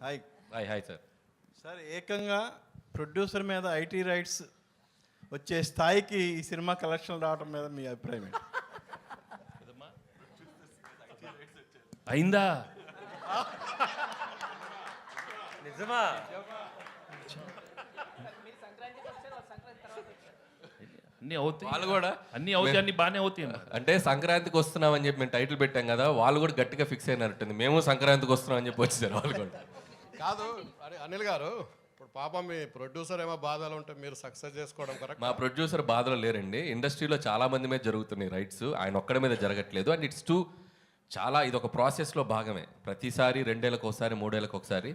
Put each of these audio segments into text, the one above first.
Hi hi sir. Sir, ఏకంగా producer మీద IT raids వచ్చే స్థాయికి ఈ సినిమా కలెక్షన్ రావడం మీద మీ అభిప్రాయం ఏంటి? అయిందా? నిజమా? అన్నీ అవుతాయి, వాళ్ళు కూడా అన్నీ అవుతాయి, అన్నీ బాగానే అవుతాయి. అంటే సంక్రాంతికి వస్తున్నాం అని చెప్పి మేము టైటిల్ పెట్టాం కదా, వాళ్ళు కూడా గట్టిగా ఫిక్స్ అయినట్టుంది. మేము సంక్రాంతికి వస్తున్నాం అని చెప్పి వచ్చేసారు వాళ్ళు కూడా. కాదు అరే అనిల్ గారు, ఇప్పుడు పాపం మీ ప్రొడ్యూసర్ ఏమో బాధలు ఉంటే మీరు సక్సెస్ చేసుకోవడం కరెక్ట్. మా ప్రొడ్యూసర్ బాధలో లేరండి. ఇండస్ట్రీలో చాలా మంది మీద జరుగుతున్నాయి రైట్స్, ఆయన ఒక్కడి మీద జరగట్లేదు. అండ్ ఇట్స్ టూ చాలా ఇది ఒక ప్రాసెస్లో భాగమే. ప్రతిసారి 2 ఏళ్ళకి ఒకసారి 3 ఏళ్ళకి ఒకసారి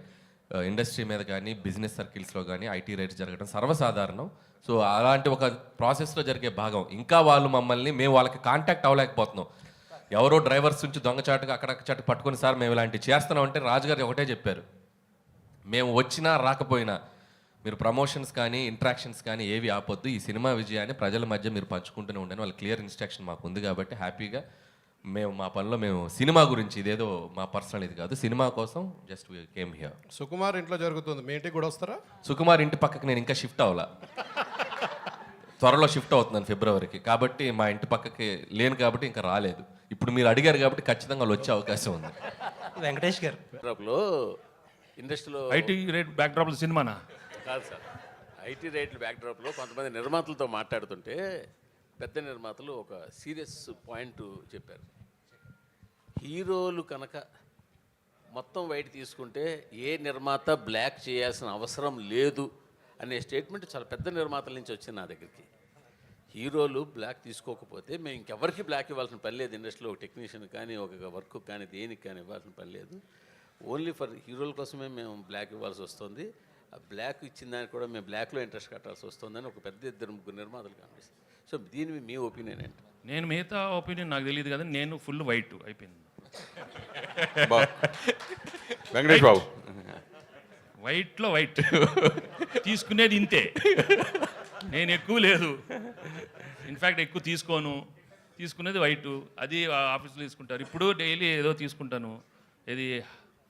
ఇండస్ట్రీ మీద కానీ బిజినెస్ సర్కిల్స్లో కానీ ఐటీ రైట్స్ జరగడం సర్వసాధారణం. సో అలాంటి ఒక ప్రాసెస్లో జరిగే భాగం. ఇంకా వాళ్ళు మమ్మల్ని మేము వాళ్ళకి కాంటాక్ట్ అవ్వలేకపోతున్నాం. ఎవరో డ్రైవర్స్ నుంచి దొంగచాటుగా అక్కడక్కడ పట్టుకొని సార్ మేము ఇలాంటివి చేస్తున్నాం అంటే రాజుగారు ఒకటే చెప్పారు, మేము వచ్చినా రాకపోయినా మీరు ప్రమోషన్స్ కానీ ఇంట్రాక్షన్స్ కానీ ఏవి ఆపొద్దు, ఈ సినిమా విజయాన్ని ప్రజల మధ్య మీరు పంచుకుంటూనే ఉండండి. వాళ్ళ క్లియర్ ఇన్స్ట్రక్షన్ మాకు ఉంది కాబట్టి హ్యాపీగా మేము మా పనిలో మేము సినిమా గురించి ఇదేదో మా పర్సనల్ ఇది కాదు, సినిమా కోసం జస్ట్ కేమ్ హియర్. సుకుమార్ ఇంట్లో జరుగుతుంది, మీ ఇంటికి కూడా వస్తారా? సుకుమార్ ఇంటి పక్కకి నేను ఇంకా షిఫ్ట్ అవ్వాలా, త్వరలో షిఫ్ట్ అవుతున్నాను ఫిబ్రవరికి. కాబట్టి మా ఇంటి పక్కకి లేను కాబట్టి ఇంకా రాలేదు. ఇప్పుడు మీరు అడిగారు కాబట్టి ఖచ్చితంగా వాళ్ళు వచ్చే అవకాశం ఉంది. వెంకటేష్ గారు ఇండస్ట్రీలో ఐటీ రేట్ బ్యాక్డ్రాప్లో సినిమానా కాదు సార్, ఐటీ రేట్ల బ్యాక్డ్రాప్లో కొంతమంది నిర్మాతలతో మాట్లాడుతుంటే పెద్ద నిర్మాతలు ఒక సీరియస్ పాయింట్ చెప్పారు. హీరోలు కనుక మొత్తం వైట్ తీసుకుంటే ఏ నిర్మాత బ్లాక్ చేయాల్సిన అవసరం లేదు అనే స్టేట్మెంట్ చాలా పెద్ద నిర్మాతల నుంచి వచ్చింది నా దగ్గరికి. హీరోలు బ్లాక్ తీసుకోకపోతే మేము ఇంకెవరికి బ్లాక్ ఇవ్వాల్సిన పని లేదు. ఇండస్ట్రీలో ఒక టెక్నీషియన్ కానీ ఒక వర్క్ కానీ దేనికి కానీ ఇవ్వాల్సిన పని లేదు. ఓన్లీ ఫర్ హీరోల కోసమే మేము బ్లాక్ ఇవ్వాల్సి వస్తుంది. ఆ బ్లాక్ ఇచ్చిన దానికి కూడా మేము బ్లాక్లో ఇంట్రెస్ట్ కట్టాల్సి వస్తుందని ఒక పెద్ద 2-3 నిర్మాతలు కనిపిస్తుంది. సో దీని మీ ఒపీనియన్ ఏంటి? నేను మిగతా ఒపీనియన్ నాకు తెలియదు కదా, నేను ఫుల్ వైట్ అయిపోయింది. వెంకటేష్ బాబు వైట్లో వైట్ తీసుకునేది ఇంతే, నేను ఎక్కువ లేదు. ఇన్ఫ్యాక్ట్ ఎక్కువ తీసుకునేది వైట్. అది ఆఫీస్లో తీసుకుంటారు. ఇప్పుడు డైలీ ఏదో తీసుకుంటాను, ఇది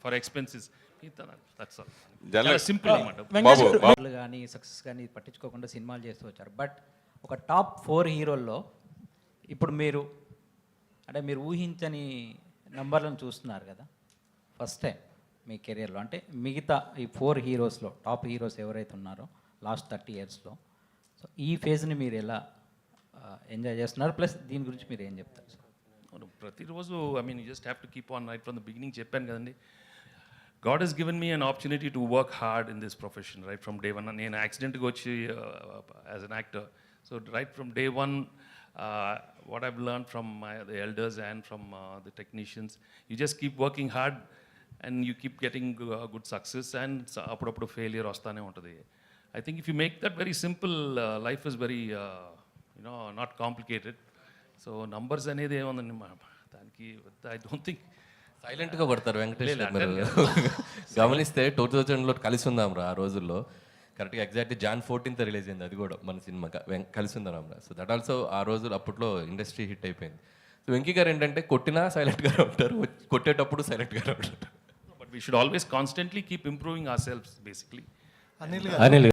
ఫర్ ఎక్స్పెన్సెస్. సింపుల్ అన్నమాట. కానీ సక్సెస్ కానీ పట్టించుకోకుండా సినిమాలు చేస్తూ వచ్చారు. బట్ ఒక టాప్ 4 హీరోల్లో ఇప్పుడు మీరు ఊహించని నంబర్లను చూస్తున్నారు కదా ఫస్ట్ టైం మీ కెరియర్లో. అంటే మిగతా ఈ 4 హీరోస్లో టాప్ హీరోస్ ఎవరైతే ఉన్నారో లాస్ట్ 30 ఇయర్స్లో, సో ఈ ఫేజ్ని మీరు ఎలా ఎంజాయ్ చేస్తున్నారు, ప్లస్ దీని గురించి మీరు ఏం చెప్తారు సార్? ప్రతిరోజు you just have to keep on right from the beginning. చెప్పాను కదండి, God has given me an opportunity to work hard in this profession right from day one. నేను యాక్సిడెంట్గా వచ్చి as an actor. So right from day one, what I've learned from the elders and from the technicians, you just keep working hard and you keep getting good success, and అప్పుడప్పుడు failure వస్తానే ఉంటుంది. I think if you make that very simple, life is very not complicated. So numbers అనేది ఏముందండి దానికి, I don't think సైలెంట్గా కొడతారు వెంకటేష్ గారు. మీరు గమనిస్తే 2000లో కలిసి ఉందాం రా, ఆ రోజుల్లో కరెక్ట్గా ఎగ్జాక్ట్లీ Jan 14th రిలీజ్ అయింది అది కూడా మన సినిమా కలిసి ఉందాం రా. సో దట్ ఆల్సో ఆ రోజు అప్పట్లో ఇండస్ట్రీ హిట్ అయిపోయింది. సో వెంకీ గారు ఏంటంటే కొట్టినా సైలెంట్గానే ఉంటారు, కొట్టేటప్పుడు సైలెంట్గానే ఉంటారు. But we should always constantly keep improving our selfs basically. Anil